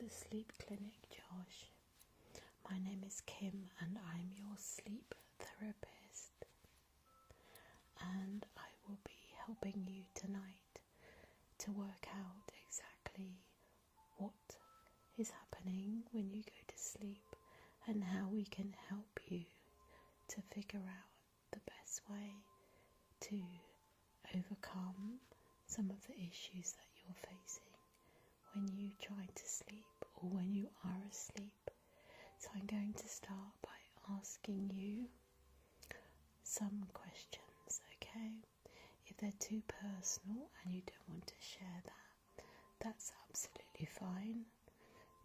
the Sleep Clinic, Josh. My name is Kim and I'm your sleep therapist, and I will be helping you tonight to work out exactly what is happening when you go to sleep and how we can help you to figure out the best way to overcome some of the issues that you're facing when you try to sleep or when you are asleep. So I'm going to start by asking you some questions, okay? If they're too personal and you don't want to share that, that's absolutely fine,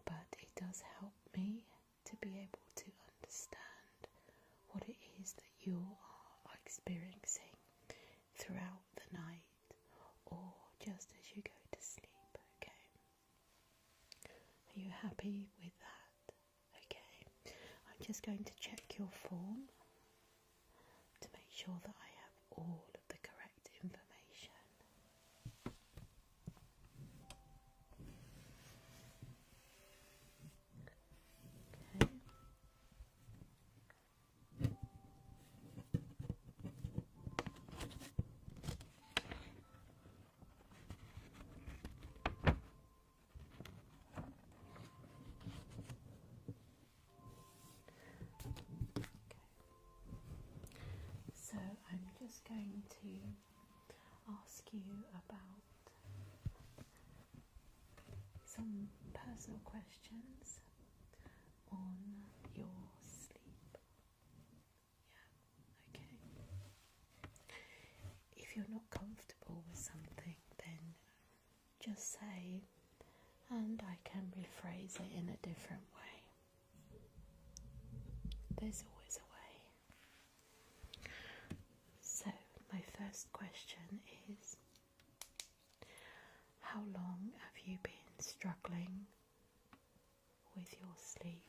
but it does help me to be able to understand what it is that you are experiencing throughout the night or just as you go to sleep, okay? Are you happy with that? Okay. I'm just going to check your form to make sure that I have all of the correct information. Okay. So I'm just going to ask you about some personal questions on your sleep. Yeah, okay. If you're not comfortable with something, then just say, and I can rephrase it in a different way. There's always a way. So, my first question is, how long have you been struggling with your sleep?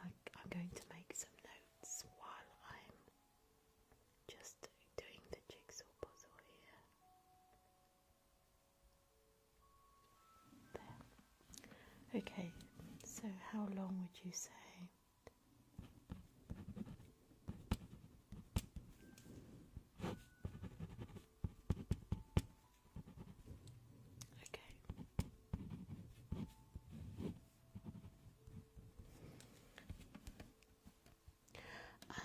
I'm going to make some notes while I'm just doing the jigsaw puzzle here. There. Okay, so how long would you say? Okay.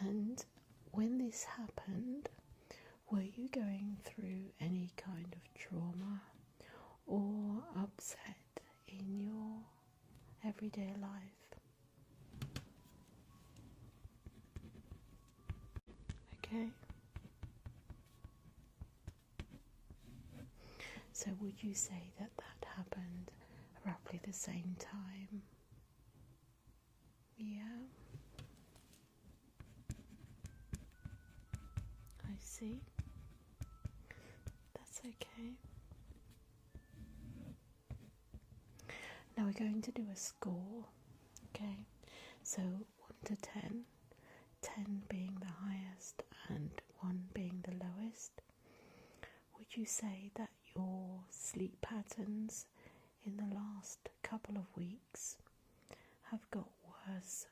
And when this happened, were you going through any kind of trauma or upset in your everyday life? Okay. So would you say that that happened roughly the same time? Yeah. I see. That's okay. Now we're going to do a score. Okay. So 1 to 10. 10 being the highest and 1 being the lowest. Would you say that your sleep patterns in the last couple of weeks have got worse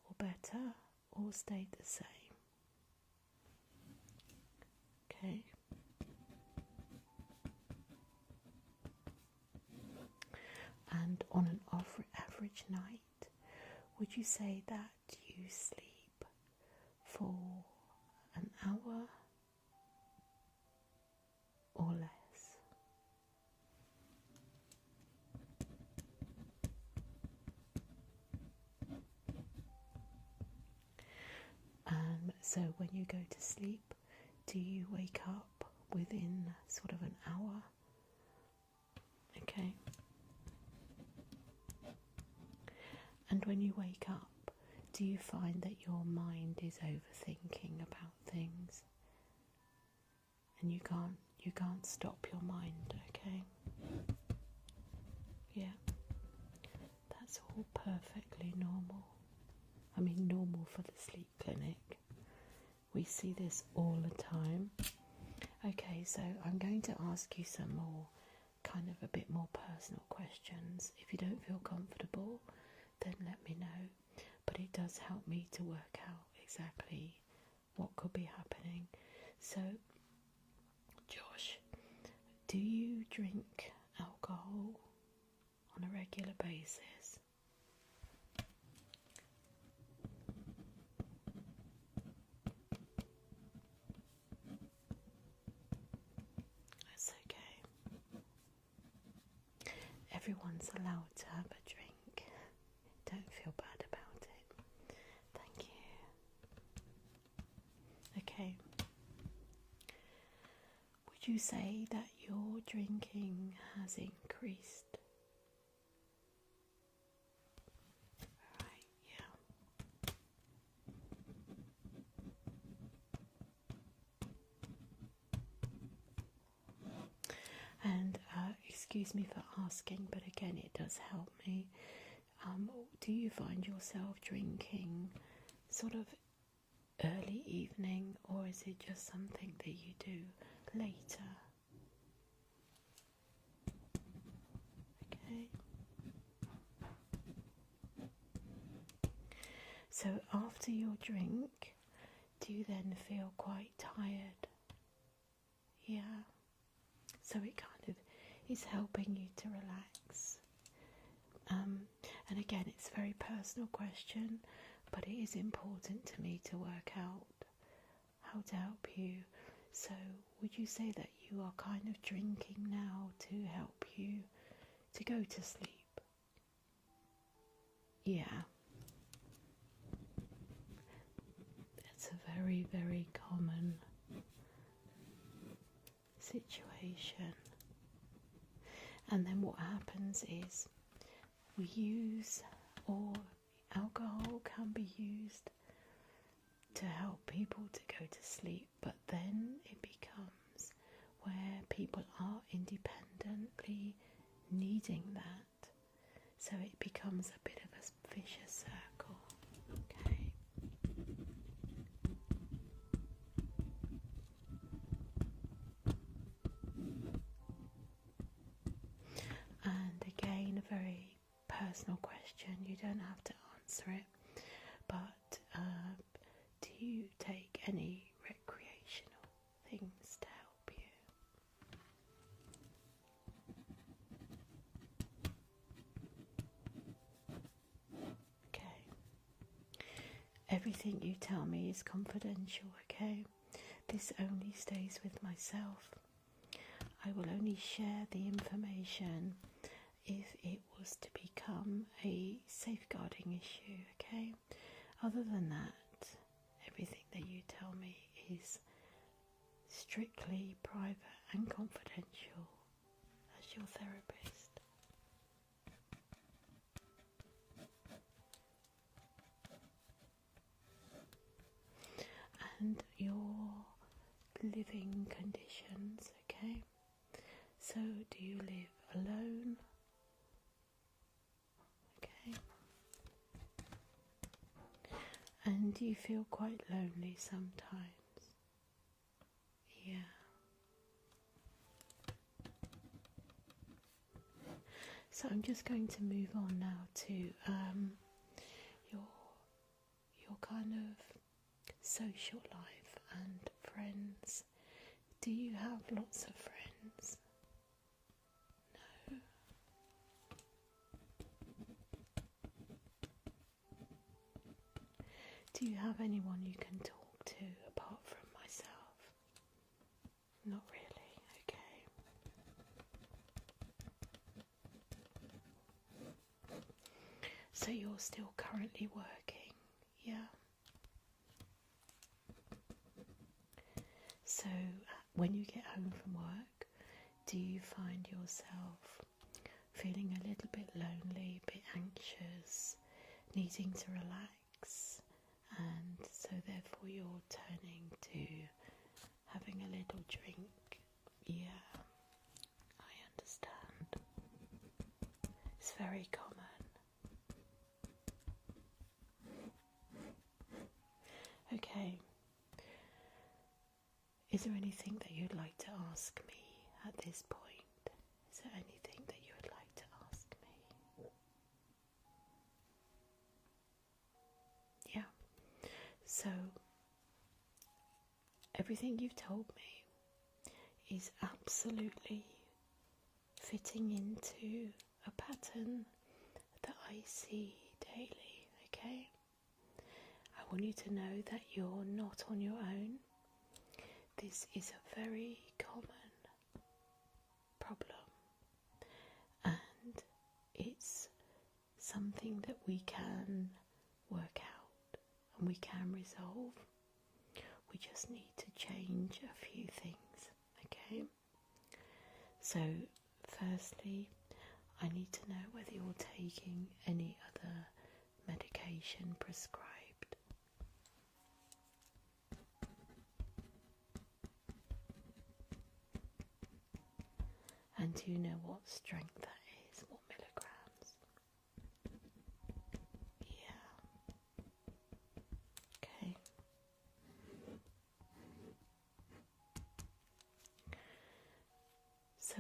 or better or stayed the same? Okay. And on an average night, would you say that you sleep for an hour or less? So when you go to sleep, do you wake up within sort of an hour? Okay. And when you wake up, do you find that your mind is overthinking about things? And you can't stop your mind, okay? Yeah. That's all perfectly normal. I mean, normal for the sleep clinic. We see this all the time. Okay, so I'm going to ask you some more kind of a bit more personal questions. If you don't feel comfortable, then let me know. But it does help me to work out exactly what could be happening. So, Josh, do you drink alcohol on a regular basis? That's okay. Everyone's allowed to have a drink. Don't feel bad about it. Thank you. Okay. Would you say that your drinking has increased? Right, yeah. And excuse me for asking, but again, it does help me. Do you find yourself drinking sort of early evening, or is it just something that you do later? Okay. So after your drink, do you then feel quite tired? Yeah. So it kind of is helping you to relax. And again, it's a very personal question, but it is important to me to work out how to help you. So would you say that you are kind of drinking now to help you to go to sleep? Yeah. It's a very, very common situation. And then what happens is we use, or alcohol can be used to help people to go to sleep, but then it becomes where people are independently needing that, so it becomes a bit of a vicious circle. Okay. And again, a very personal question, you don't have to answer it, but do you take any recreational things to help you? Okay. Everything you tell me is confidential, okay? This only stays with myself. I will only share the information if it was to become a safeguarding issue, okay? Other than that, everything that you tell me is strictly private and confidential as your therapist. And your living conditions, okay? So, do you live alone? Okay. And do you feel quite lonely sometimes? Yeah. So I'm just going to move on now to your kind of social life and friends. Do you have lots of friends? No. Do you have anyone you can talk to apart from myself? Not really, okay. So you're still currently working, yeah? So when you get home from work, do you find yourself feeling a little bit lonely, a bit anxious, needing to relax, and so therefore you're turning to having a little drink? Yeah, I understand. It's very common. Okay. Is there anything that you'd like to ask me at this point? Is there anything that you would like to ask me? Yeah. So, everything you've told me is absolutely fitting into a pattern that I see daily, okay? I want you to know that you're not on your own. This is a very common problem, and it's something that we can work out and we can resolve. We just need to change a few things, okay? So, firstly, I need to know whether you're taking any other medication prescribed. And do you know what strength that is? What milligrams? Yeah. Okay. So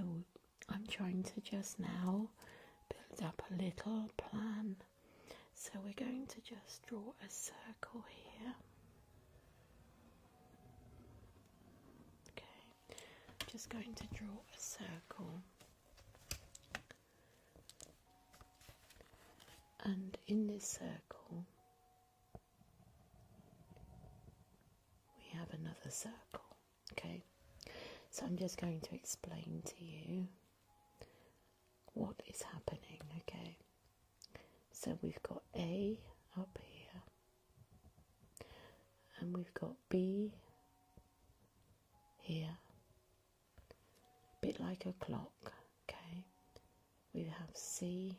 I'm trying to just now build up a little plan. So we're going to just draw a circle here. Okay. Just going to draw a circle. And in this circle, we have another circle. Okay. So I'm just going to explain to you what is happening, okay? So we've got A up here, and we've got B here, a bit like a clock, okay? We have C,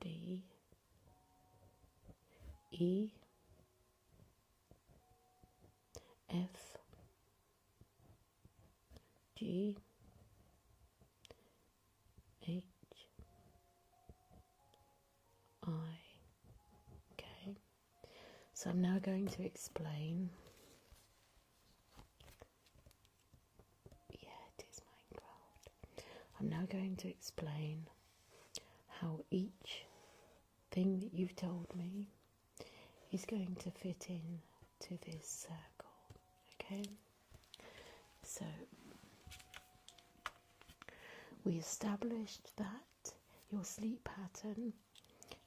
D, E, F, G, H, I. Okay, so I'm now going to explain. Yeah, it is Minecraft. I'm now going to explain how each thing that you've told me is going to fit in to this circle. Okay, so we established that your sleep pattern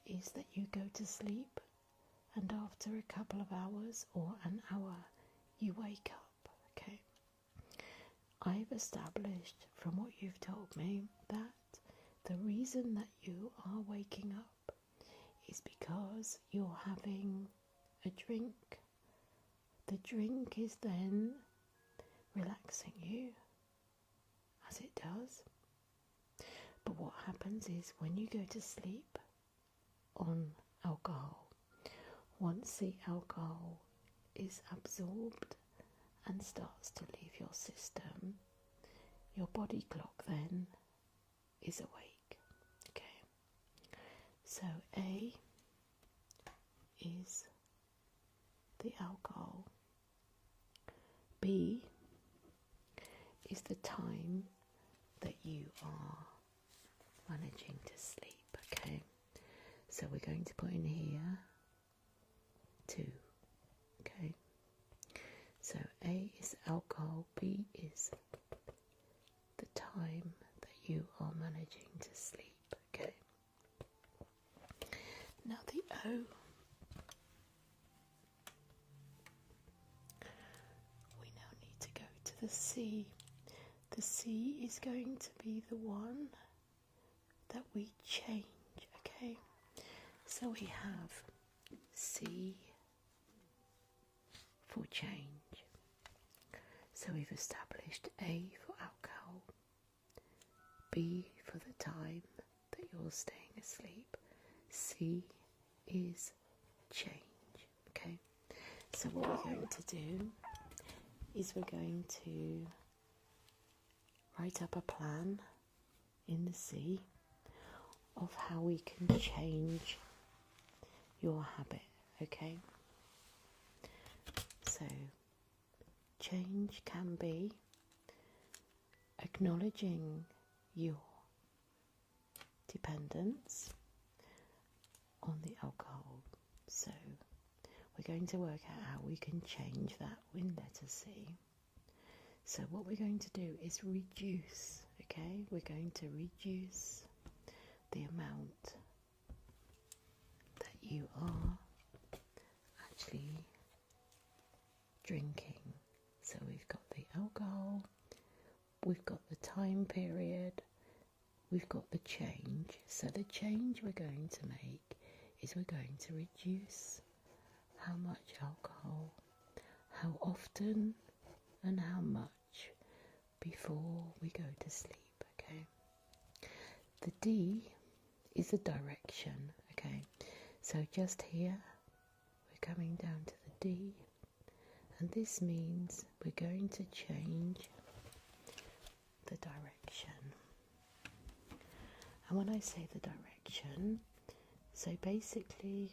is that you go to sleep and after a couple of hours or an hour you wake up, okay? I've established from what you've told me that the reason that you are waking up is because you're having a drink. The drink is then relaxing you, as it does. But what happens is when you go to sleep on alcohol, once the alcohol is absorbed and starts to leave your system, your body clock then is awake. Okay, so A is the alcohol, B is the time that you are managing to sleep. Okay, so we're going to put in here 2. Okay, so A is alcohol, B is the time that you are managing to sleep. Okay, now the O, we now need to go to the C. The C is going to be the one that we change. Okay, so we have C for change. So we've established A for alcohol, B for the time that you're staying asleep, C is change. Okay, so what we're going to do is we're going to write up a plan in the C of how we can change your habit. Okay, so change can be acknowledging your dependence on the alcohol. So we're going to work out how we can change that in letter C. So what we're going to do is reduce, okay? We're going to reduce the amount that you are actually drinking. So we've got the alcohol, we've got the time period, we've got the change. So the change we're going to make is we're going to reduce how much alcohol, how often, and how much before we go to sleep, okay? The D is the direction, okay? So just here, we're coming down to the D, and this means we're going to change the direction. And when I say the direction, so basically,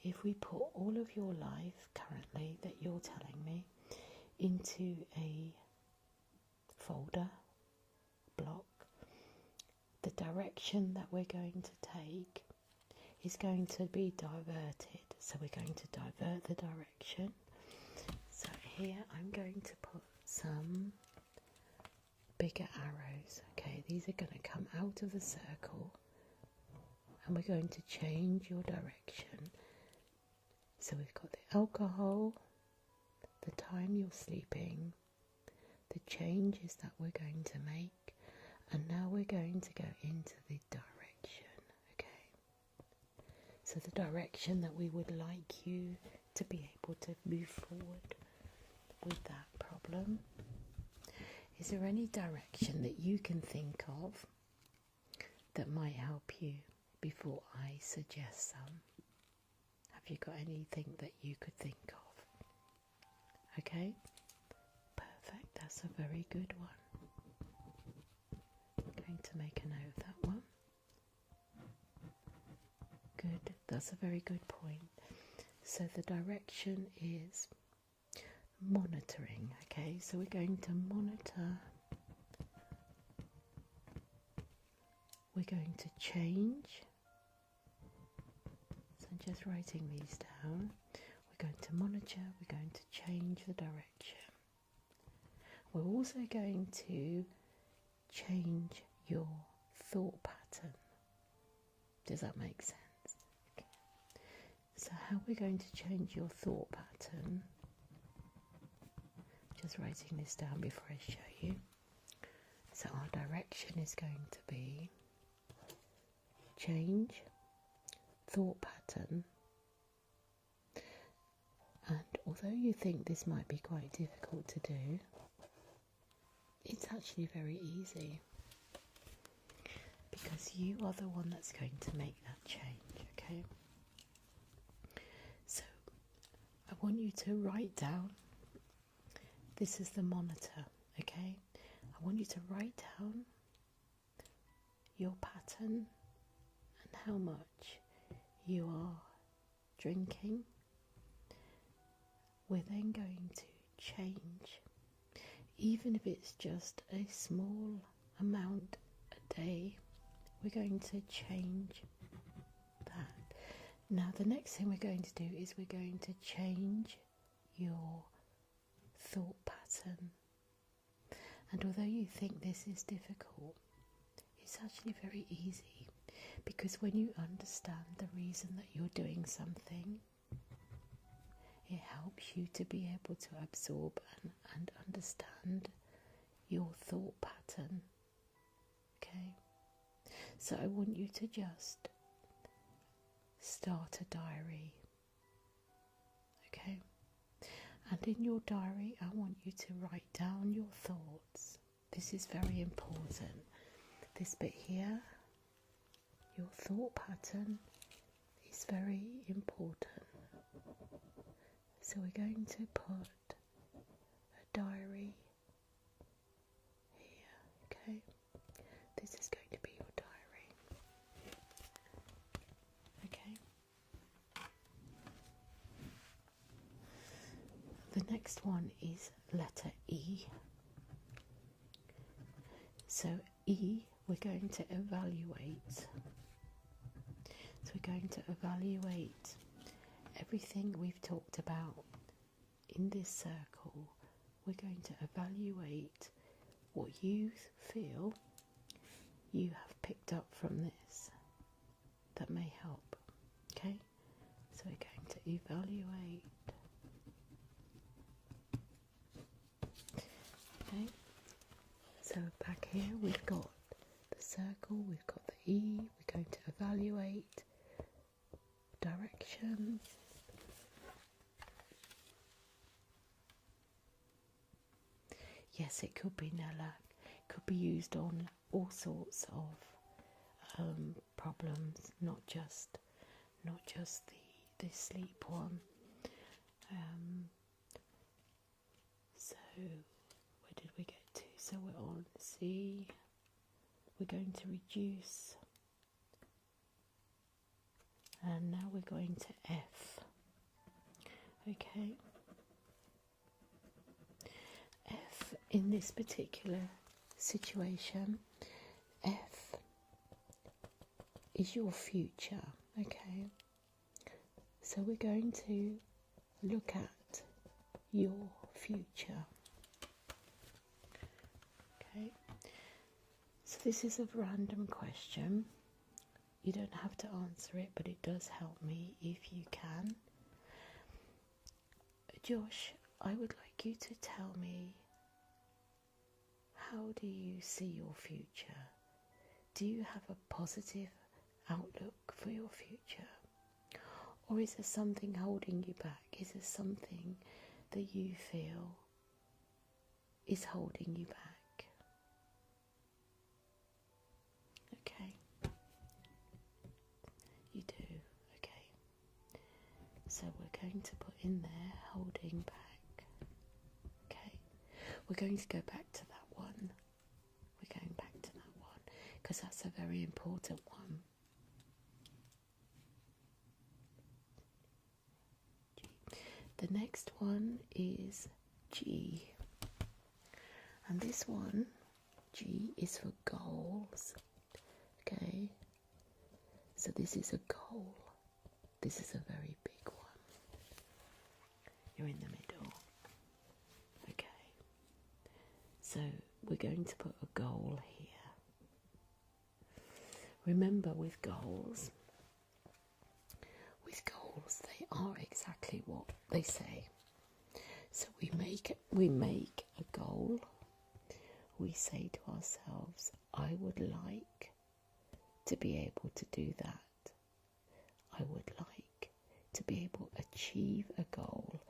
if we put all of your life currently that you're telling me into a folder, block, the direction that we're going to take is going to be diverted. So we're going to divert the direction. So here I'm going to put some bigger arrows. Okay, these are going to come out of the circle and we're going to change your direction. So we've got the alcohol, the time you're sleeping, the changes that we're going to make, and now we're going to go into the direction, okay? So the direction that we would like you to be able to move forward with that problem. Is there any direction that you can think of that might help you before I suggest some? Have you got anything that you could think of? Okay, perfect, that's a very good one. I'm going to make a note of that one. Good, that's a very good point. So the direction is monitoring, okay? So we're going to monitor, we're going to change. So I'm just writing these down. We're going to monitor, we're going to change the direction. We're also going to change your thought pattern. Does that make sense? Okay. So how we're going to change your thought pattern, just writing this down before I show you. So our direction is going to be change thought pattern, and although you think this might be quite difficult to do, it's actually very easy because you are the one that's going to make that change, okay? So I want you to write down, this is the monitor, okay? I want you to write down your pattern and how much you are drinking. We're then going to change, even if it's just a small amount a day, we're going to change that. Now the next thing we're going to do is we're going to change your thought pattern. And although you think this is difficult, it's actually very easy, because when you understand the reason that you're doing something, it helps you to be able to absorb and understand your thought pattern, okay? So I want you to just start a diary, okay? And in your diary, I want you to write down your thoughts. This is very important. This bit here, your thought pattern, is very important. So we're going to put a diary here, okay? This is going to be your diary, okay? The next one is letter E. So E, we're going to evaluate. So we're going to evaluate everything we've talked about in this circle. We're going to evaluate what you feel you have picked up from this that may help. Okay? So we're going to evaluate. Okay? So back here we've got the circle, we've got the E, we're going to evaluate direction. Yes, it could be Nella. It could be used on all sorts of problems, not just the sleep one. So where did we get to? So we're on C. We're going to reduce, and now we're going to F. Okay. F in this particular situation, F is your future. Okay. So we're going to look at your future. Okay. So this is a random question. You don't have to answer it, but it does help me if you can. Josh, I would like you to tell me, how do you see your future? Do you have a positive outlook for your future? Or is there something holding you back? Is there something that you feel is holding you back? Okay. You do. Okay. So we're going to put in there holding back. Okay. We're going to go back to that one. We're going back to that one because that's a very important one. The next one is G. And this one, G, is for goals. Okay. So this is a goal. This is a very big one. You're in the middle. Okay. So we're going to put a goal here. Remember, with goals, they are exactly what they say. So we make a goal. We say to ourselves, I would like to be able to do that. I would like to be able to achieve a goal,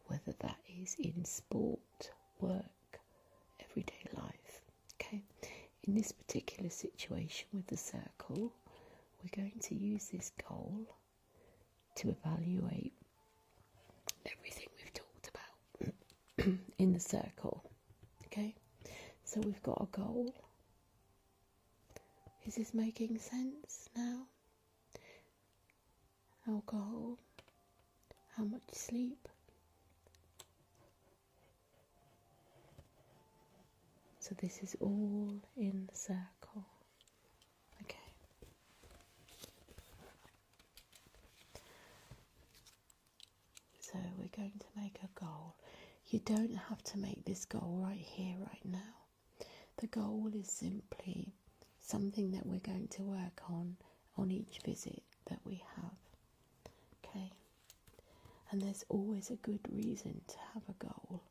whether that is in sport, work, everyday life. Okay? In this particular situation with the circle, we're going to use this goal to evaluate everything we've talked about in the circle. Okay? So we've got a goal. Is this making sense now? Our goal. How much sleep? So this is all in the circle. Okay. So we're going to make a goal. You don't have to make this goal right here, right now. The goal is simply something that we're going to work on each visit that we have. Okay? And there's always a good reason to have a goal,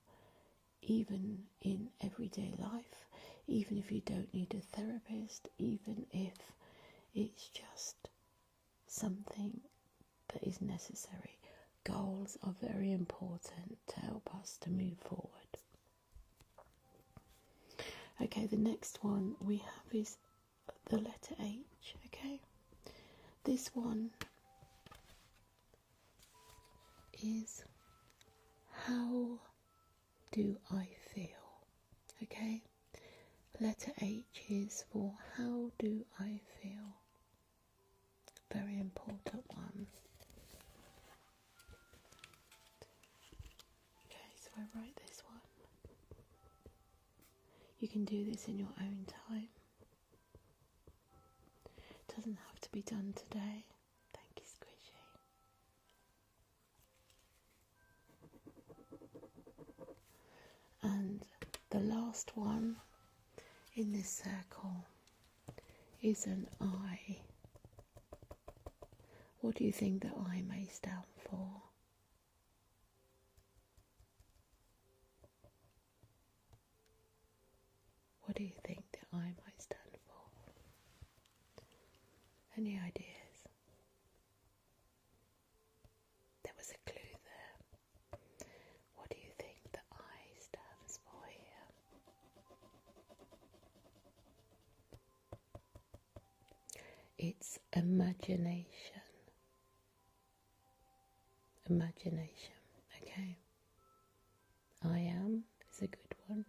even in everyday life, even if you don't need a therapist, even if it's just something that is necessary. Goals are very important to help us to move forward. Okay, the next one we have is the letter H, okay? This one is, how do I feel? Okay? Letter H is for how do I feel? Very important one. Okay, so I write this one. You can do this in your own time. Doesn't have to be done today. Thank you, Squishy. And the last one in this circle is an I. What do you think the I may stand for? What do you think the I might stand for? Any ideas? There was a clue there. What do you think the I stands for here? It's imagination. Imagination, okay? I am is a good one.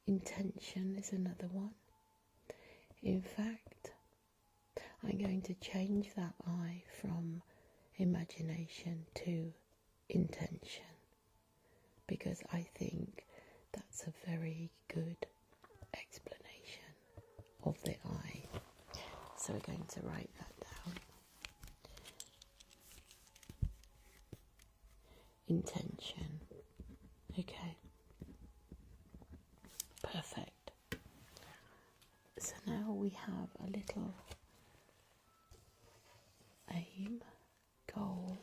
Intention is another one. In fact, I'm going to change that I from imagination to intention, because I think that's a very good explanation of the I. So we're going to write that down. Intention. Okay. Perfect. So now we have a little aim, goal,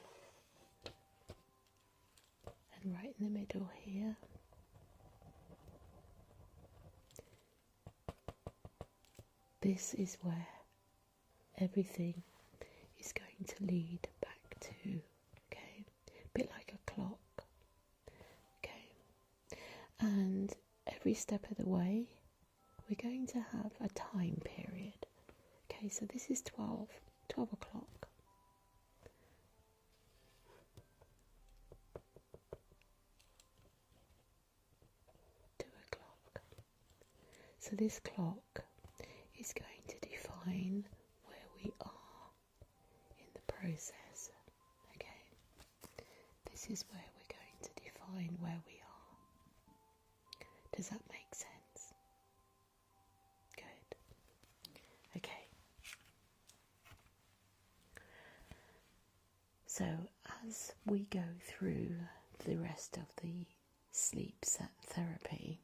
and right in the middle here, this is where everything is going to lead back to, okay? A bit like a clock, okay? And every step of the way, we're going to have a time period. Okay, so this is 12 o'clock. So this clock is going to define where we are in the process. Okay, this is where we're going to define where we are. Does that make sense? Good. Okay. So as we go through the rest of the sleep set therapy,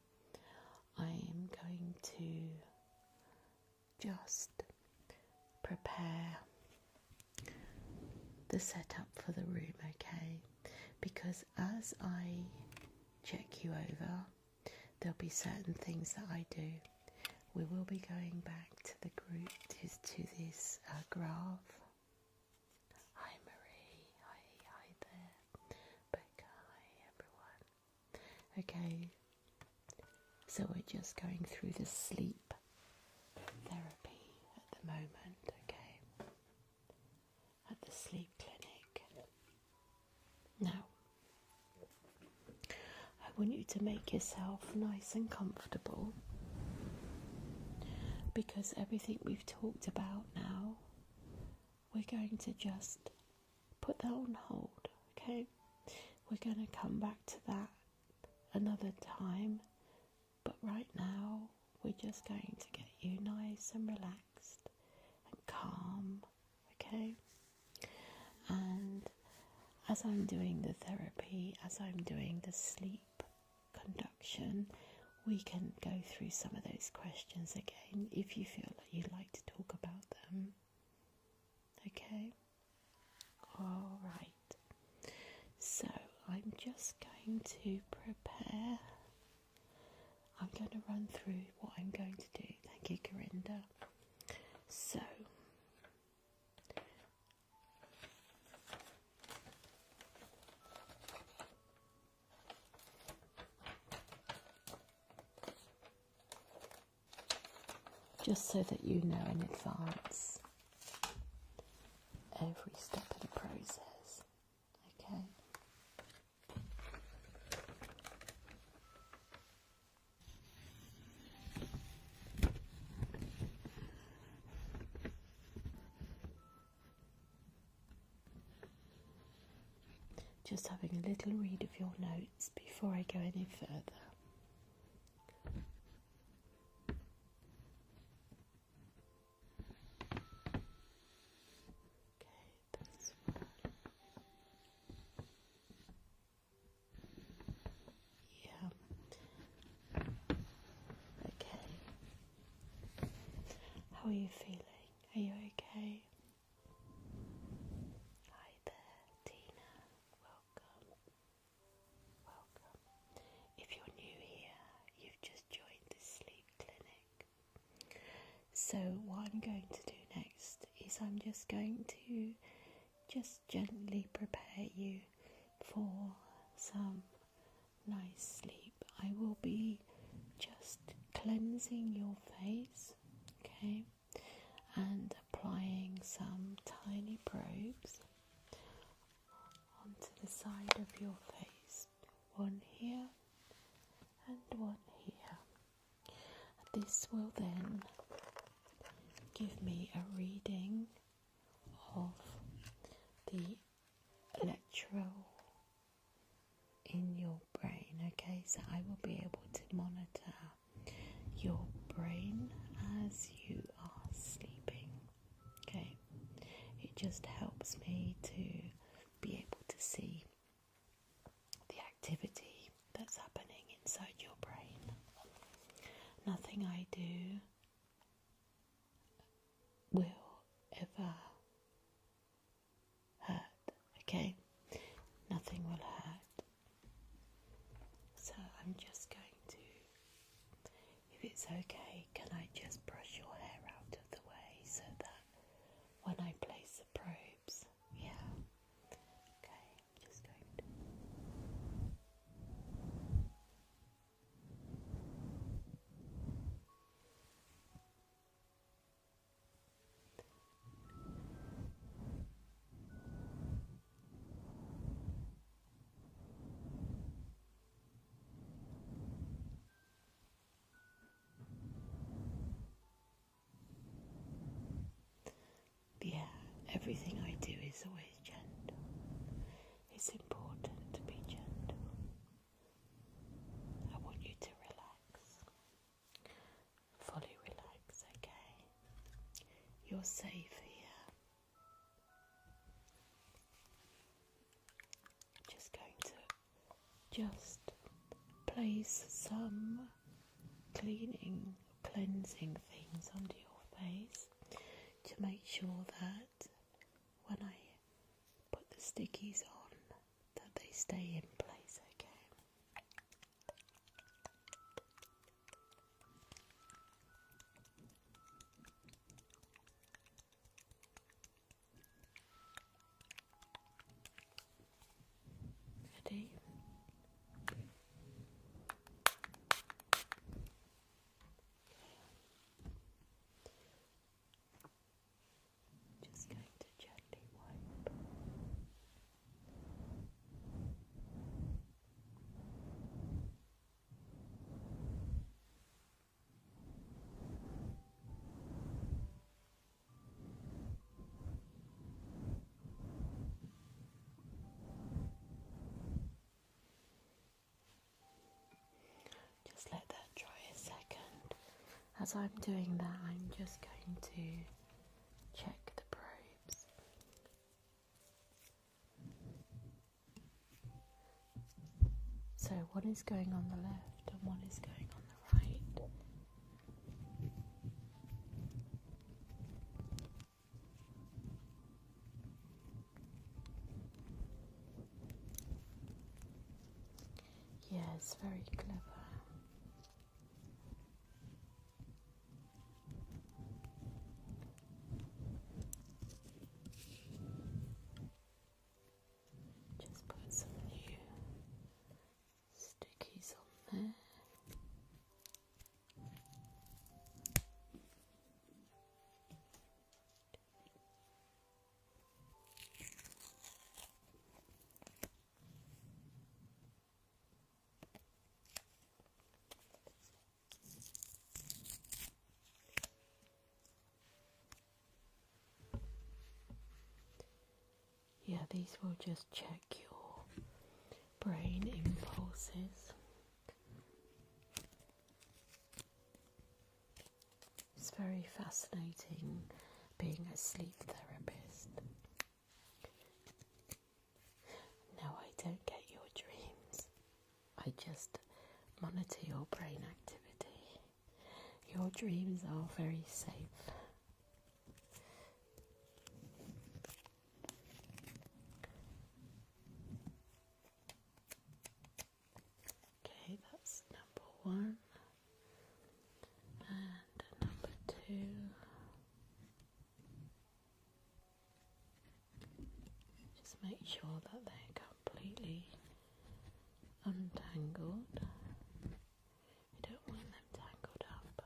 I am going to just prepare the setup for the room, okay? Because as I check you over, there'll be certain things that I do. We will be going back to the group, to this graph. Hi Marie, hi there. Becca, hi everyone. Okay. So we're just going through the sleep therapy at the moment, okay? At the sleep clinic. Now, I want you to make yourself nice and comfortable, because everything we've talked about now, we're going to just put that on hold, okay? We're going to come back to that another time. But right now, we're just going to get you nice and relaxed and calm, okay? And as I'm doing the therapy, as I'm doing the sleep conduction, we can go through some of those questions again if you feel that you'd like to talk about them, okay? All right. So I'm just going to prepare. I'm going to run through what I'm going to do. Thank you, Corinda. So, just so that you know in advance every step of the process, okay? Just having a little read of your notes before I go any further. How are you feeling? Are you okay? Hi there, Tina. Welcome. Welcome. If you're new here, you've just joined the sleep clinic. So what I'm going to do next is I'm just going to gently prepare you for some nice sleep. I will be just cleansing your face, okay, and applying some tiny probes onto the side of your face, one here and one here. This will then give me a reading of the electro in your brain, okay? So I will be able to monitor your brain as you are sleeping, okay? It just helps me to be able to see the activity that's happening inside your brain. Nothing I do will ever hurt, okay? Nothing will hurt. So I'm just going to, if it's okay, can I just brush your hair out of the way so that when I place the probes, yeah, okay, I'm just going to. Yeah, everything I do is always gentle. It's important to be gentle. I want you to relax. Fully relax, okay? You're safe here. Just going to place some cleansing things under your face to make sure that when I put the stickies on, that they stay in place, okay? Ready? Just going to gently wipe. Just let that dry a second. As I'm doing that, I'm just going to check the probes. So one is going on the left and one is going on the right. Yes, very clever. Just put some new stickies on there. Yeah, these will just check your brain impulses. It's very fascinating being a sleep therapist. No, I don't get your dreams. I just monitor your brain activity. Your dreams are very safe make sure that they're completely untangled. You don't want them tangled up.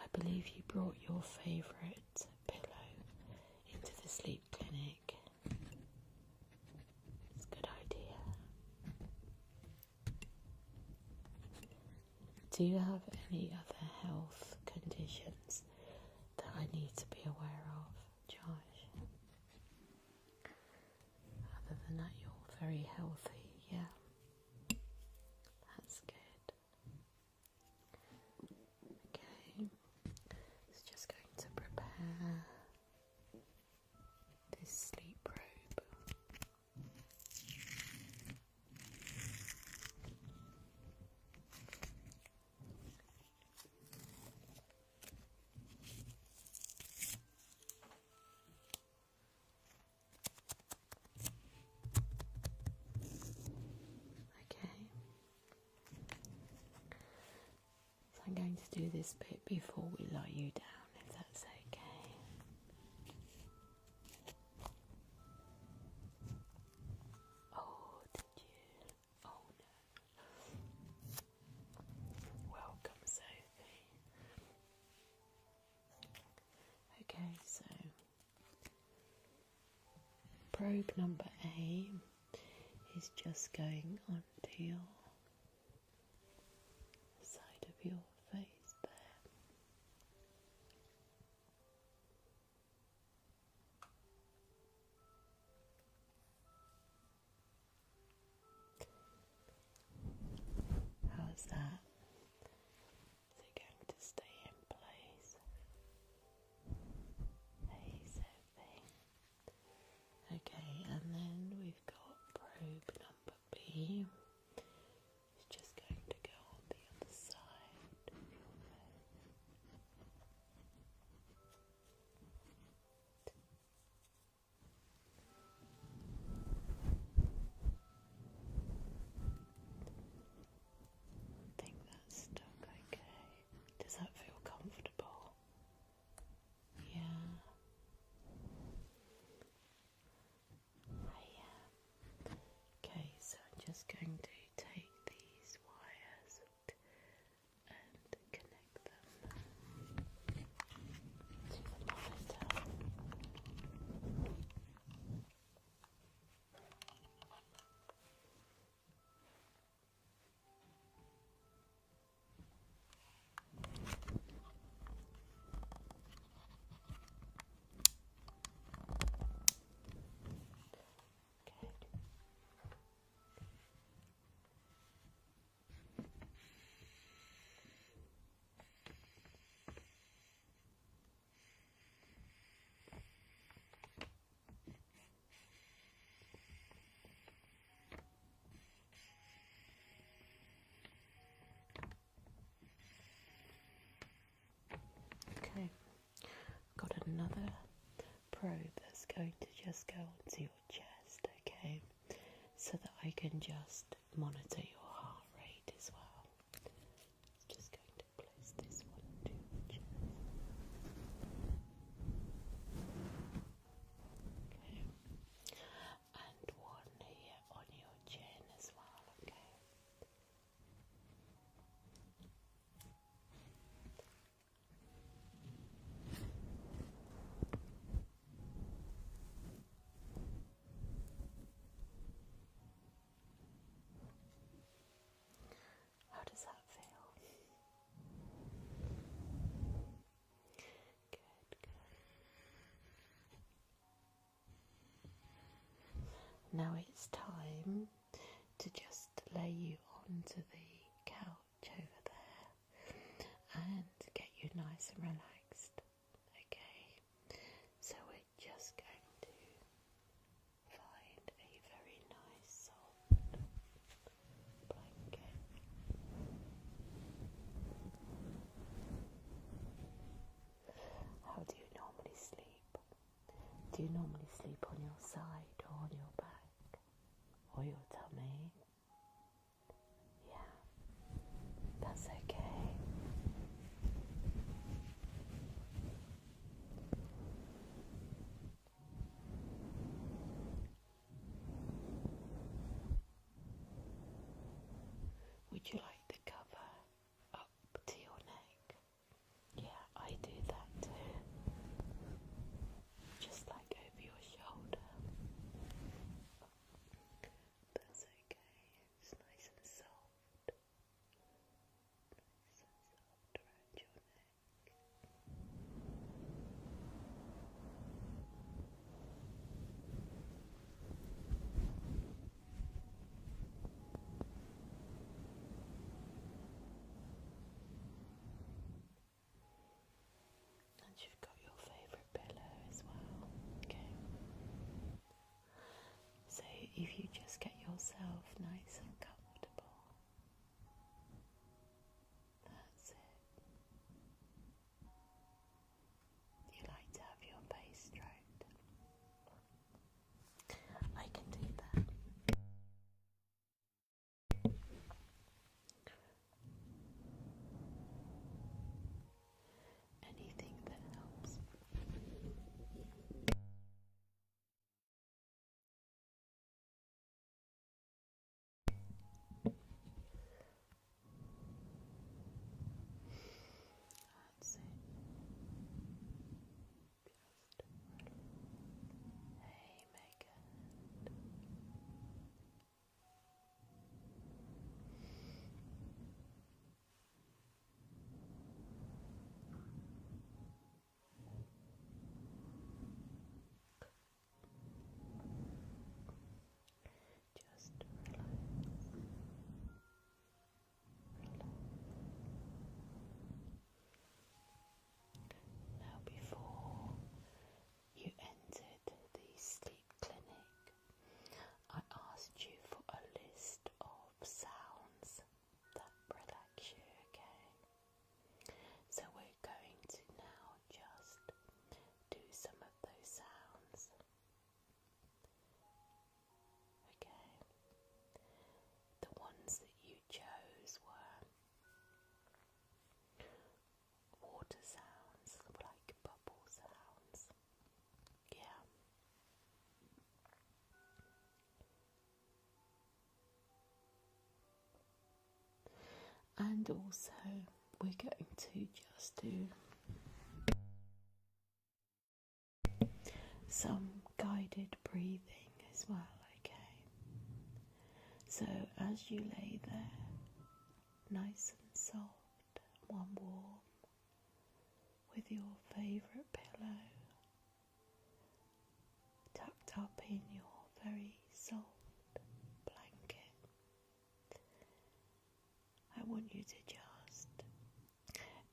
I believe you brought your favourite pillow into the sleep clinic. It's a good idea. Do you have any other health conditions that I need to be aware of, Josh? Other than that, you're very healthy, yeah? That's good. Okay, it's just going to prepare this sleep robe. I'm going to do this bit before we lie you down, if that's okay. Oh, did you? Oh no. Welcome, Sophie. Okay, so probe number A is just going onto your side of your face there. How's that? Is it going to stay in place? Hey, Sophie. Okay, and then we've got probe number B. It's just going to go on the other side of your face. I think that's stuck okay. Does that feel comfortable? Yeah. Okay, so I'm just going to take these wires and connect them to the monitor. Okay, got another probe that's going to just go onto your chest, okay, so that I can just monitor your heart rate as well. Just going to place this one onto your chest. Okay, and one here on your chin as well, okay. How does that feel? Good, good. Now it's time to just lay you onto the couch over there and get you nice and relaxed. Okay, so we're just going to find a very nice soft blanket. How do you normally sleep? Do you normally sleep on your side or on your back or your tummy? Yeah, that's okay. would you like the cover up to your neck? Yeah, I do that too. Just like over your shoulder. That's okay. It's nice and soft. Nice and soft around your neck. And you've got your favourite pillow as well, okay? So if you just get yourself nice and comfortable, that's it. You like to have your face stroked? I can do that. Anything that helps. That's it. Hey, Megan. Just relax. Now, before you entered the sleep clinic, I asked you for a list of sounds that relax you, okay? So we're going to now just do some of those sounds. Okay. The ones that you chose were water sounds, like bubble sounds. Yeah. And also we're going to just do some guided breathing as well, okay? So as you lay there, nice and soft, warm, with your favourite pillow tucked up in your very soft blanket, I want you to just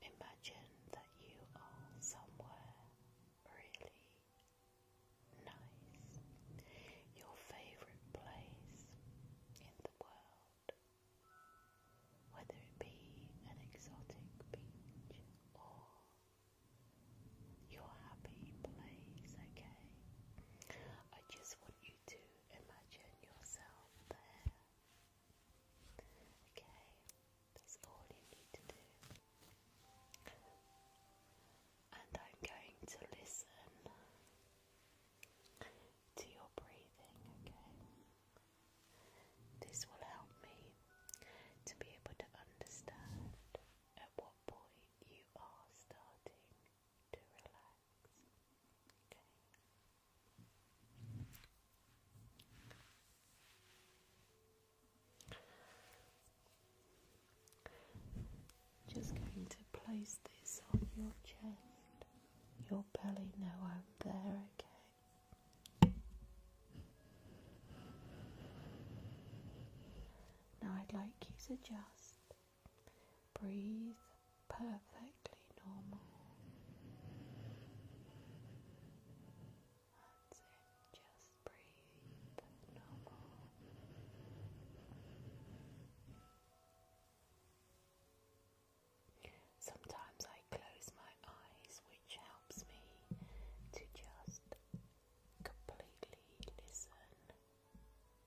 imagine that you are somewhere really nice, your favourite place in the world, whether it be an exotic beach or your happy place, okay? I just want you to imagine yourself there, okay? That's all you need to do. And I'm going to listen to your breathing, okay? This will help me to be able to understand at what point you are starting to relax, okay? Just going to place this on your chest, your belly. Now I'm there, okay? Now I'd like you to just breathe perfectly normal. That's it, just breathe normal. Sometimes I close my eyes, which helps me to just completely listen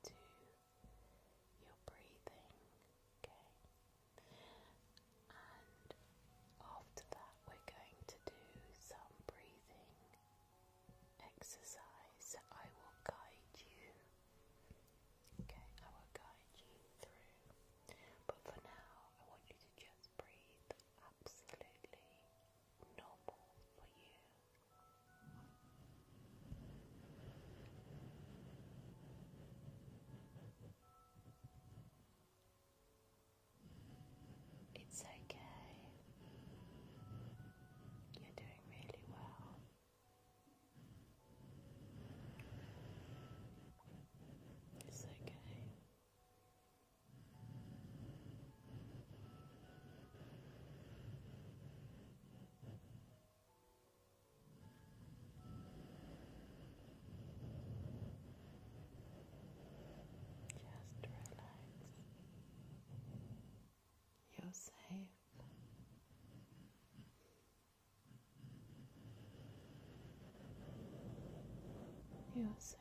to your breathing, okay? And safe. You're safe.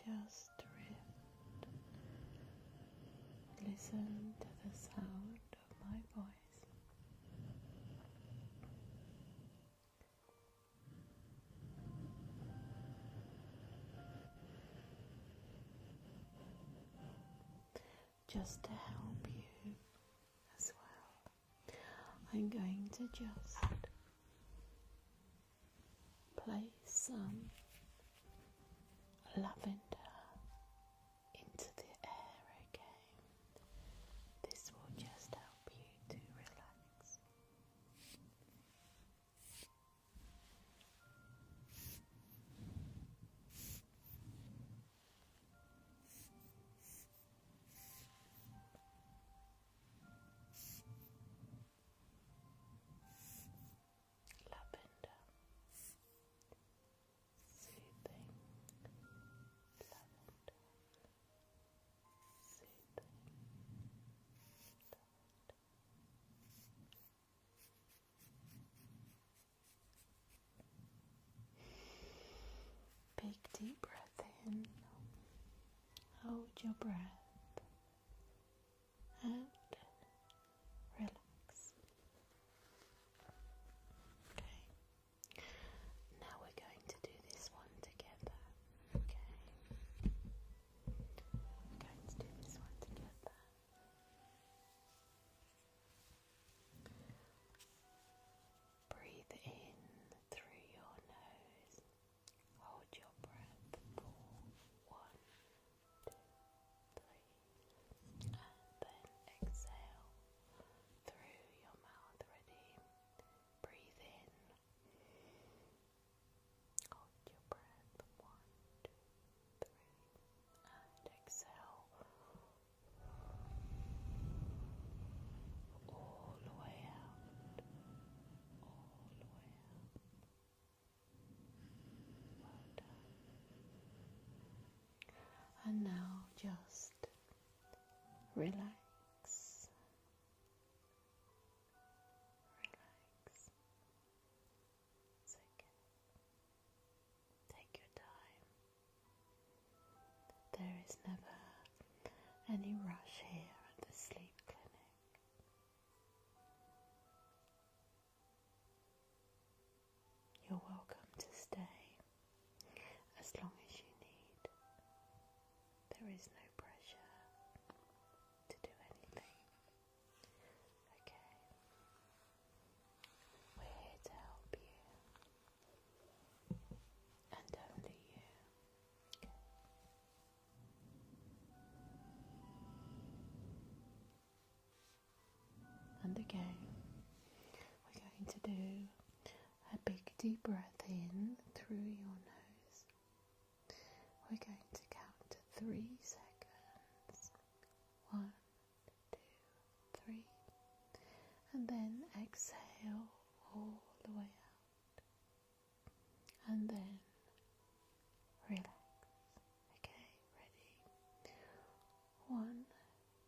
Just drift. Listen to the sound of my voice. Just to help you as well, I'm going to just place some lavender into the air again. This will just help you to relax. Lavender, soothing, lavender, soothing, big deep breath in, hold your breath and relax. Okay, now we're going to do this one together. Okay, we're going to do this one together. Breathe in through your nose. Hold your breath for 1, 2, 3, and then exhale through your mouth. Ready? Breathe in. Hold your breath. 1, 2, 3, and exhale all the way out. All the way out. Well done. And now just relax. Relax. It's okay. Take your time. There is never any rush here at the sleep clinic. You're welcome to stay as long as you need. There is no pressure to do anything. Okay? We're here to help you. And only you. Okay? And again, we're going to do a big deep breath in through your nose. We're going to count to 3 seconds. 1, 2, 3. And then exhale all the way out. And then relax. Okay, ready? 1,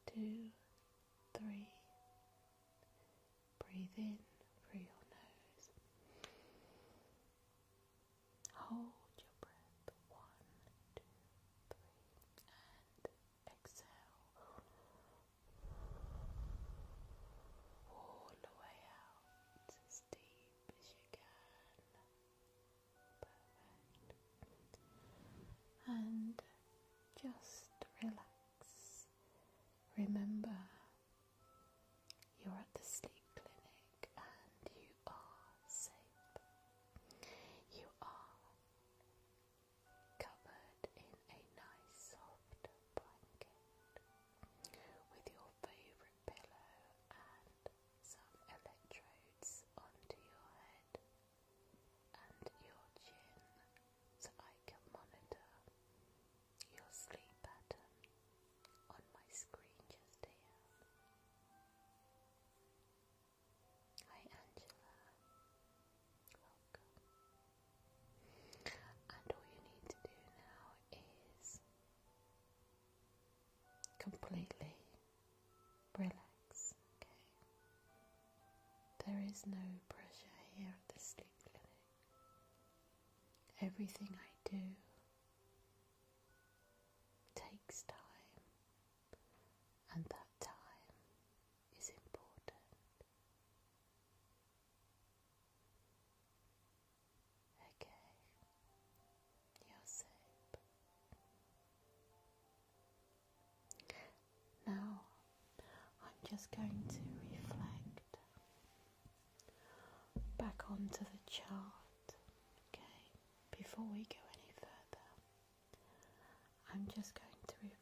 2, 3. Breathe in through your nose. Hold your breath. 1, 2, 3. And exhale all the way out as deep as you can. Perfect. And just relax. Remember, you're at the sleep clinic There's no pressure here at the sleep clinic. Everything I do takes time, and that time is important. Okay, you're safe. Now, I'm just going to reflect back onto the chart, okay? Before we go any further, I'm just going to reflect.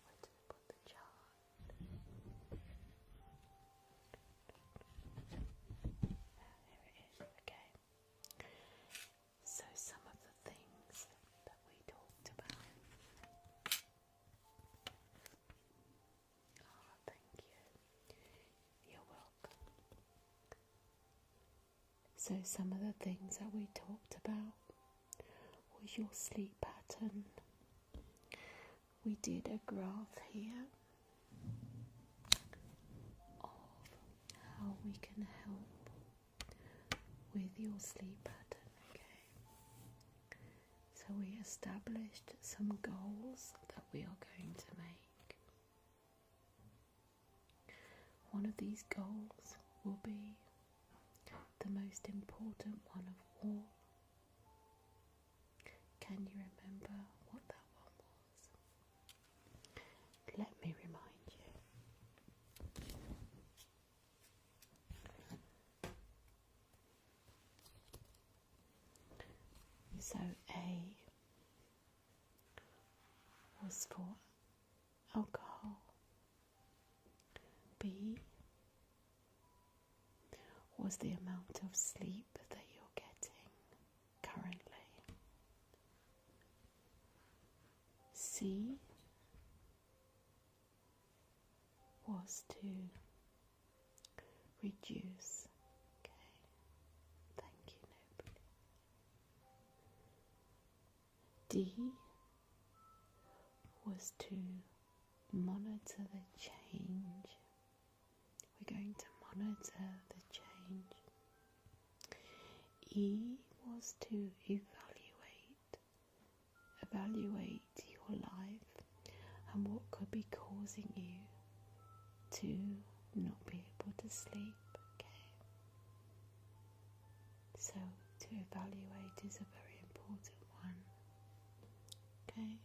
Where to put the chart? Here it is, okay. So some of the things that we talked about. Oh, thank you. You're welcome. So some of the things that we talked about was your sleep pattern. We did a graph here of how we can help with your sleep pattern, okay? So we established some goals that we are going to make. One of these goals will be the most important one of all. Can you remember what that one was? Let me remind you. So A was for alcohol. B was the amount of sleep that you're getting currently. C was to reduce. Okay, thank you, nobody. D was to monitor the change. We're going to monitor the change. E was to evaluate your life and what could be causing you to not be able to sleep, okay? So to evaluate is a very important one, okay?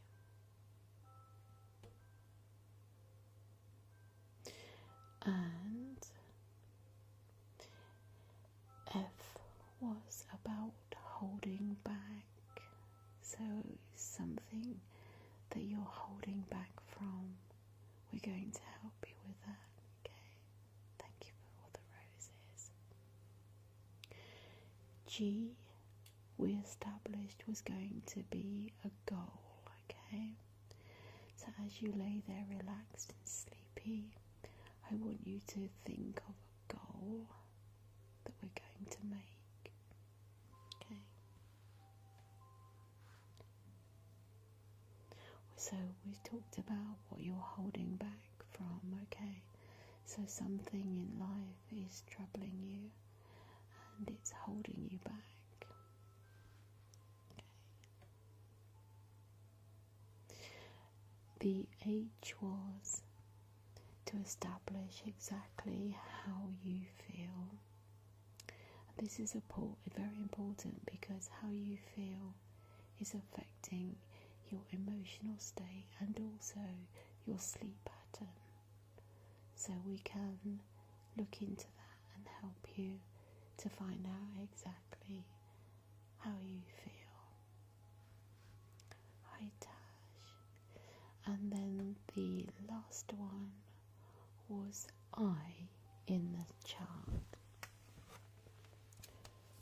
And F was about holding back. So something that you're holding back from, we're going to help you with that, okay? Thank you for all the roses. G, we established, was going to be a goal, okay? So as you lay there relaxed and sleepy, I want you to think of a goal that we're going to make, okay? So we've talked about what you're holding back from, okay? So something in life is troubling you and it's holding you back, okay? The H was to establish exactly how you feel. And this is very important because how you feel is affecting your emotional state and also your sleep pattern. So we can look into that and help you to find out exactly how you feel. Hi Tash. And then the last one was I in the chart.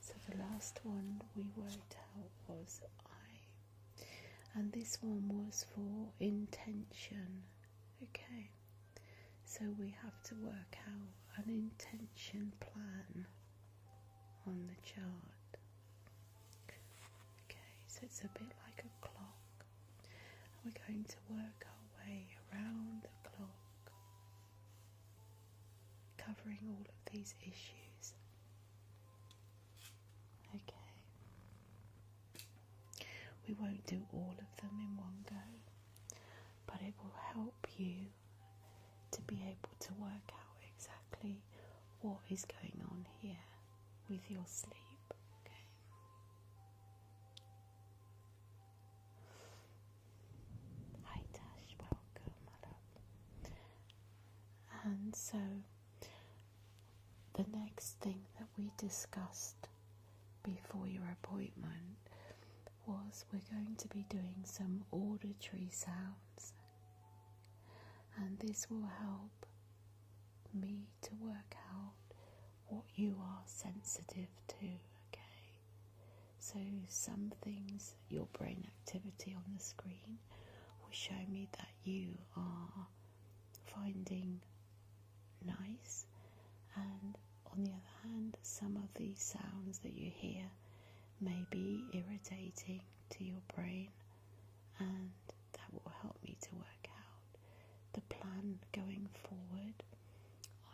So the last one we worked out was I. And this one was for intention, okay? So we have to work out an intention plan on the chart. Okay, so it's a bit like a clock. We're going to work our way around the clock, covering all of these issues do all of them in one go, but it will help you to be able to work out exactly what is going on here with your sleep. Okay. Hi Tash, welcome, my love. And so the next thing that we discussed before your appointment was we're going to be doing some auditory sounds, and this will help me to work out what you are sensitive to. Okay, so some things, your brain activity on the screen will show me that you are finding nice, and on the other hand, some of these sounds that you hear may be irritating to your brain, and that will help me to work out the plan going forward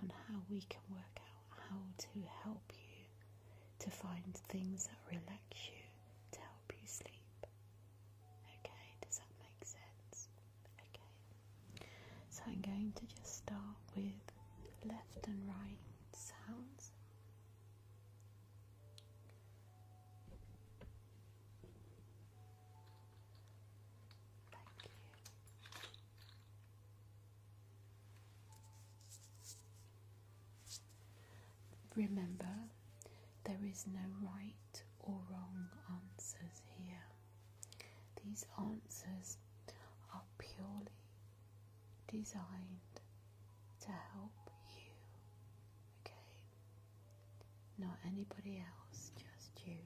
on how we can work out how to help you to find things that relax you to help you sleep. Okay, does that make sense? Okay, so I'm going to just start with left and right sounds. Thank you. Remember, there is no right or wrong answers here. These answers are purely designed to help you, okay? Not anybody else, just you.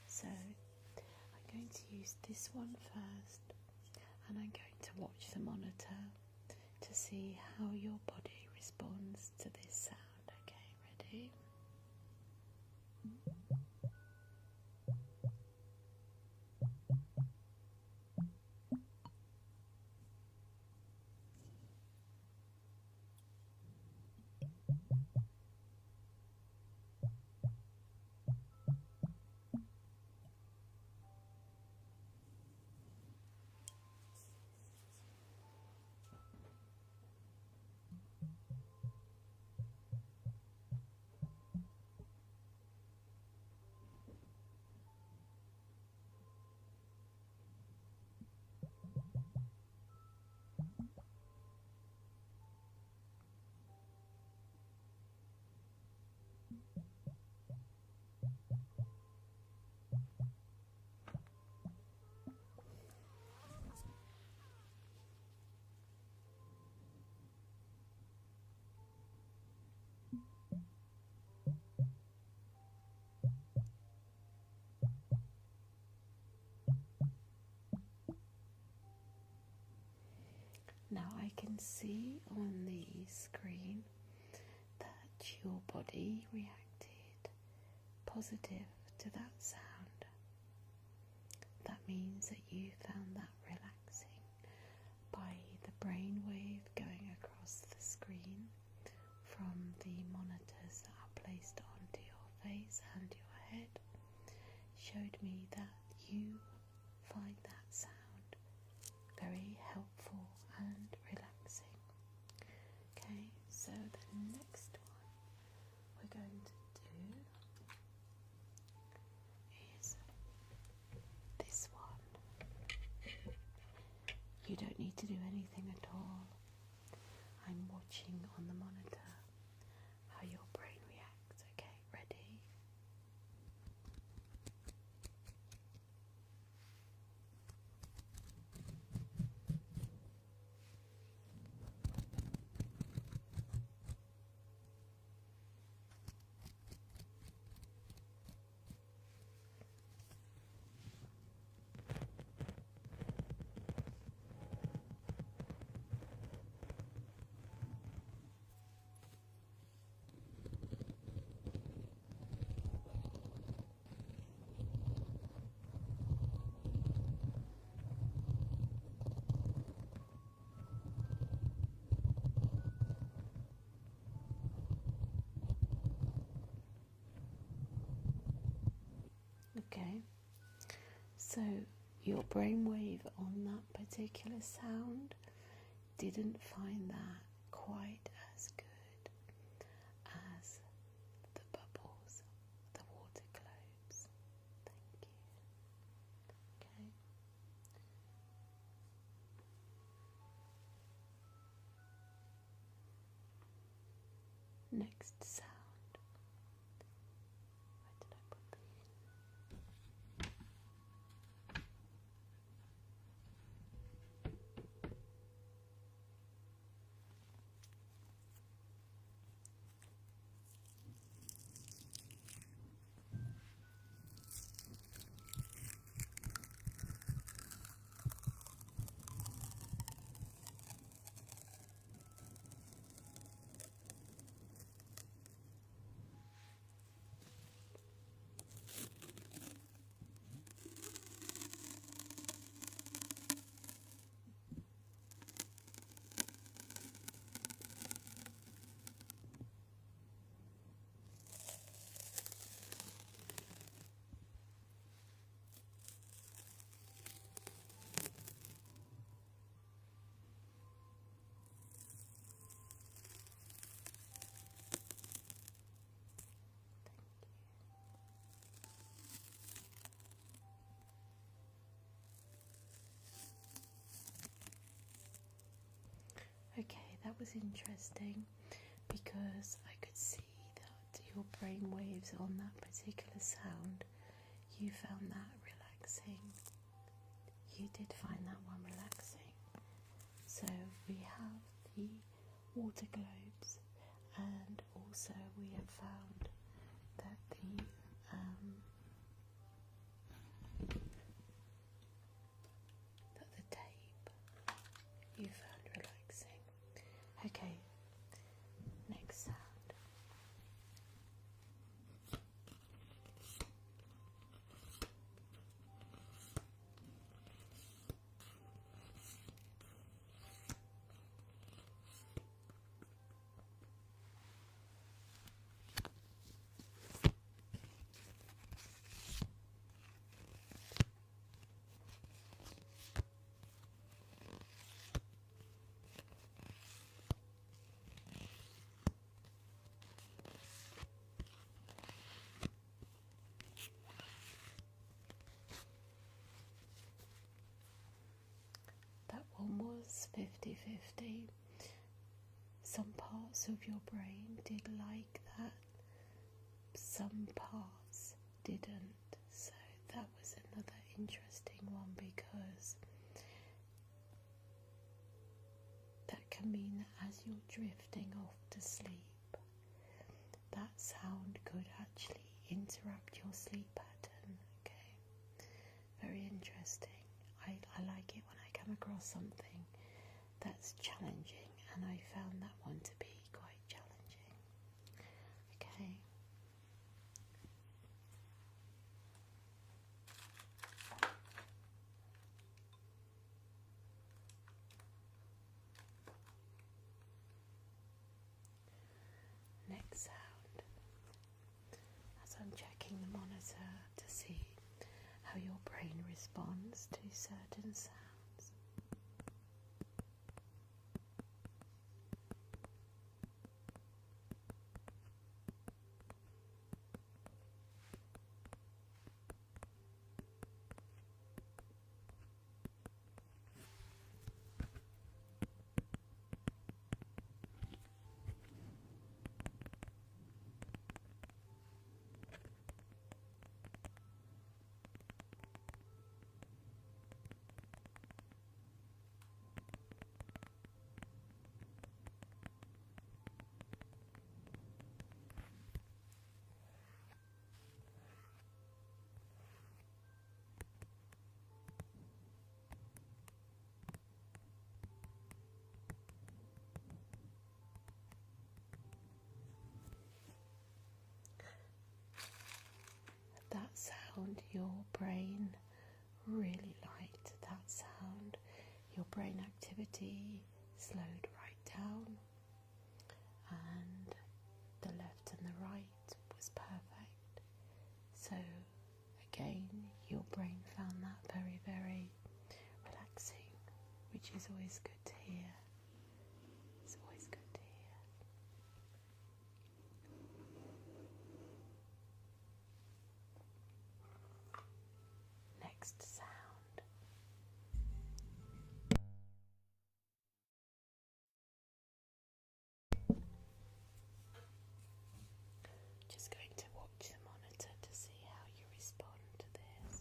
So I'm going to use this one first, and I'm going to watch the monitor to see how your body responds to this sound. Okay, ready? Now I can see on the screen that your body reacted positive to that sound. That means that you found that relaxing by the brainwave going across the screen from the monitors that are placed onto your face and your head showed me that you find that sound very helpful and relaxing. Okay, so the next one we're going to do is this one. You don't need to do anything at all. I'm watching on the monitor how your brain reacts. Okay, ready? Okay, so your brainwave on that particular sound didn't find that quite as good as the bubbles, the water globes. Thank you. Okay. Next sound. Where did I put the Okay, that was interesting because I could see that your brain waves on that particular sound, you found that relaxing. You did find that one relaxing. So we have the water globes, and also we have found that the tape you found relaxing. Okay, next sound. That one was 50-50. Some parts of your brain did like that, some parts didn't. So that was another interesting one, because that can mean that as you're drifting off to sleep, that sound could actually interrupt your sleep pattern. Okay, very interesting. I like it when I come across something that's challenging, and I found that one to be quite challenging. Okay. Next sound, as I'm checking the monitor to see how your brain responds to certain sounds. That sound, your brain really liked that sound. Your brain activity slowed right down, and the left and the right was perfect. So again, your brain found that very, very is always good to hear. It's always good to hear. Next sound. Just going to watch the monitor to see how you respond to this.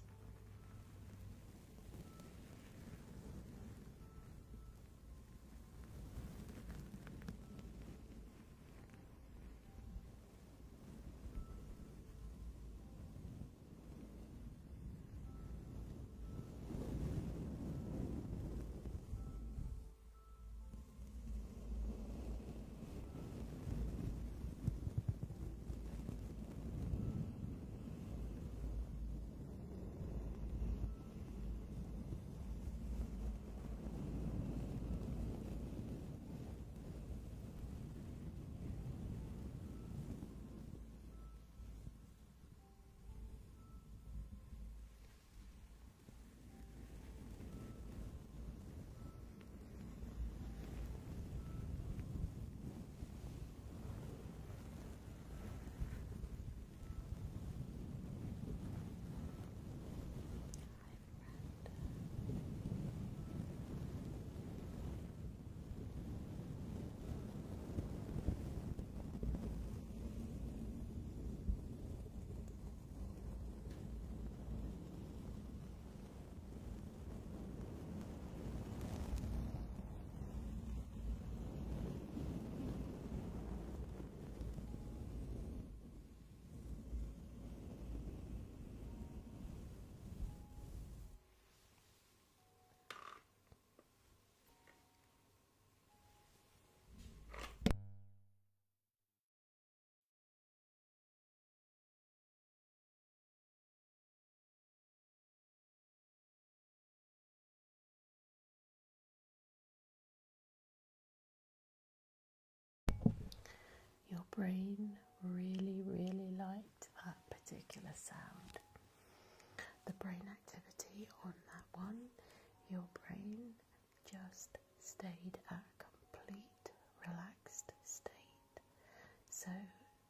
Your brain really liked that particular sound. The brain activity on that one, your brain just stayed at complete relaxed state. So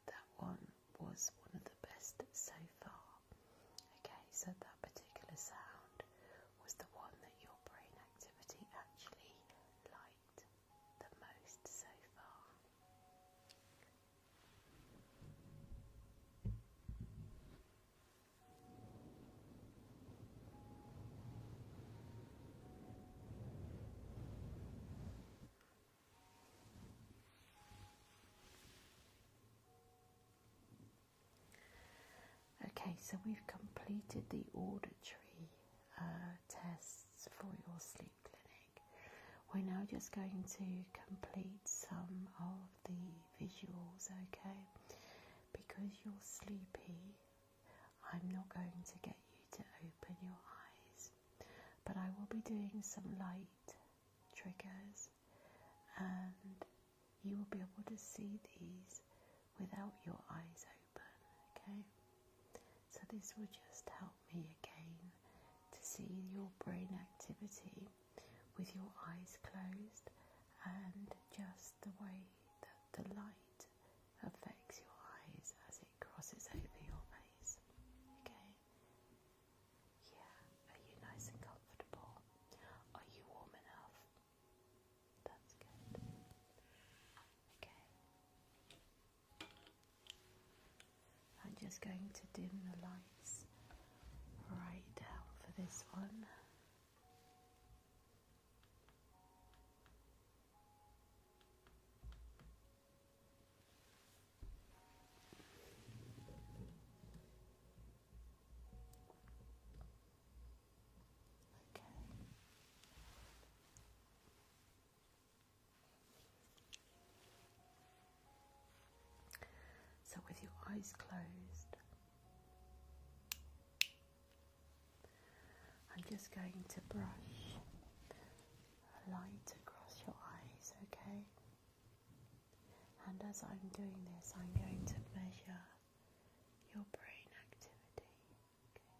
that one was one of the best so far. Okay, so that particular sound was the one that your brain activity actually liked the most so far. Okay, so we've completed the auditory tests for your sleep clinic. We're now just going to complete some of the visuals, okay? Because you're sleepy, I'm not going to get you to open your eyes, but I will be doing some light triggers and you will be able to see these without your eyes open, okay? So this will just help me again to see your brain activity with your eyes closed and just the way that the light affects your eyes as it crosses over your face. Okay? Yeah. Are you nice and comfortable? Are you warm enough? That's good. Okay. I'm just going to dim the lights right down for this one. So with your eyes closed, I'm just going to brush a light across your eyes, okay? And as I'm doing this, I'm going to measure your brain activity. Okay?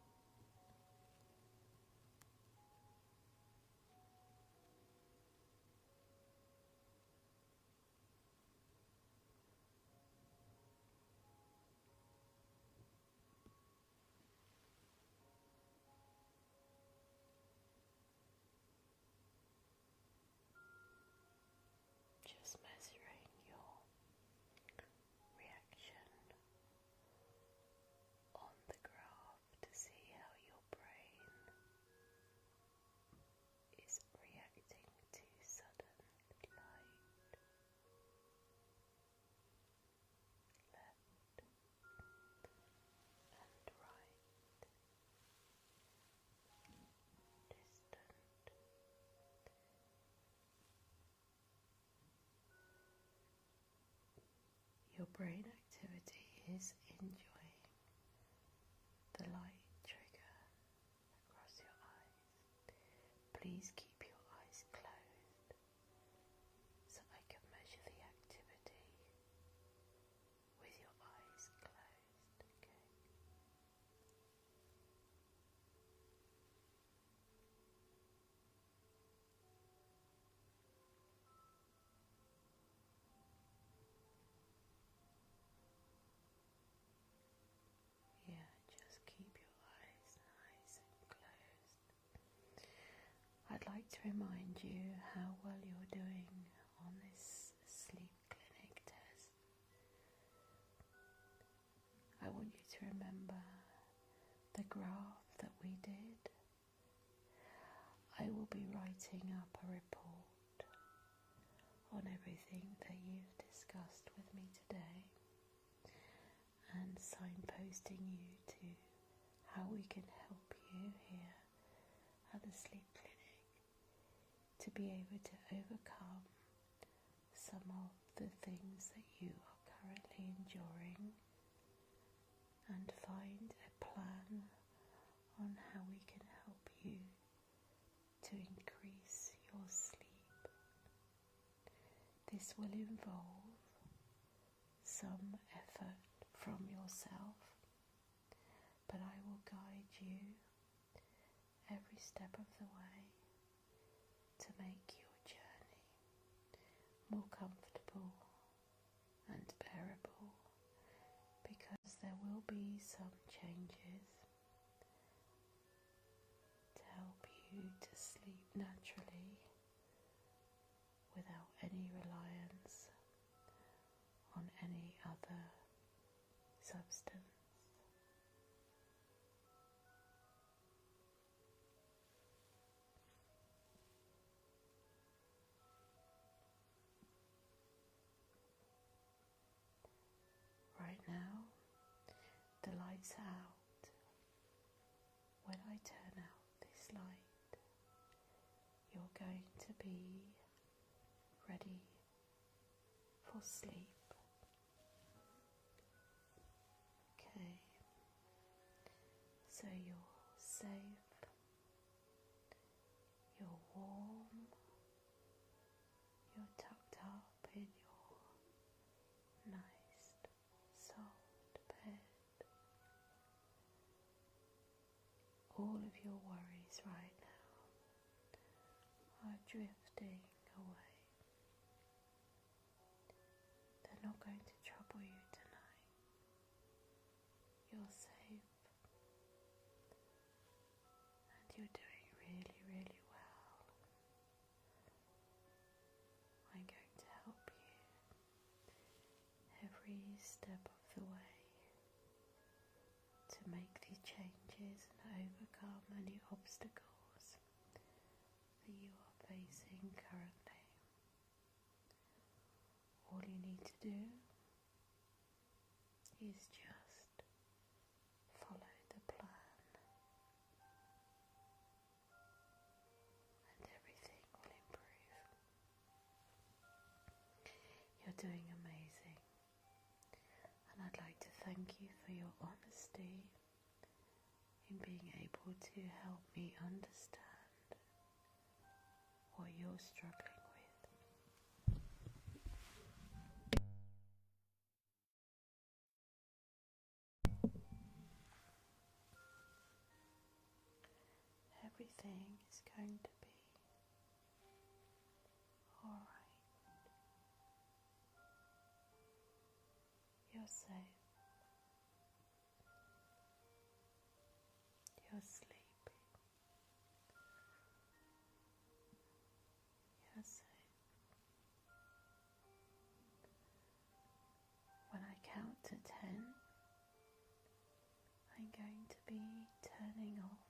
your brain activity is enjoying the light trigger across your eyes, please keep your eyes closed so I can measure the activity with your eyes closed, okay? Yeah, just keep your eyes nice and closed. I'd like to remind you how well you're doing on this sleep clinic test. I want you to remember the graph that we did. I will be writing up a report on everything that you've discussed with me today and signposting you to how we can help you here at the sleep clinic to be able to overcome some of the things that you are currently enduring and find a plan on how we can help you to increase your sleep. This will involve some effort from yourself, but I will guide you every step of the way to make your journey more comfortable and bearable, because there will be some changes to help you to sleep naturally without any reliance on any other substance. Right now, the light's out. When I turn out this light, you're going to be ready for sleep. Okay, so you're safe, you're warm, you're tucked up in your nice soft bed. All of your worries right now are drifting away. They're not going to trouble you tonight. You're safe and you're doing really, really well. I'm going to help you every step of the way to make the changes and overcome any obstacles that you are facing currently. All you need to do is just follow the plan and everything will improve. You're doing amazing, and I'd like to thank you for your honesty in being able to help me understand what you're struggling with. Everything is going to be alright. You're safe. You're sleepy. You're safe. When I count to 10, I'm going to be turning off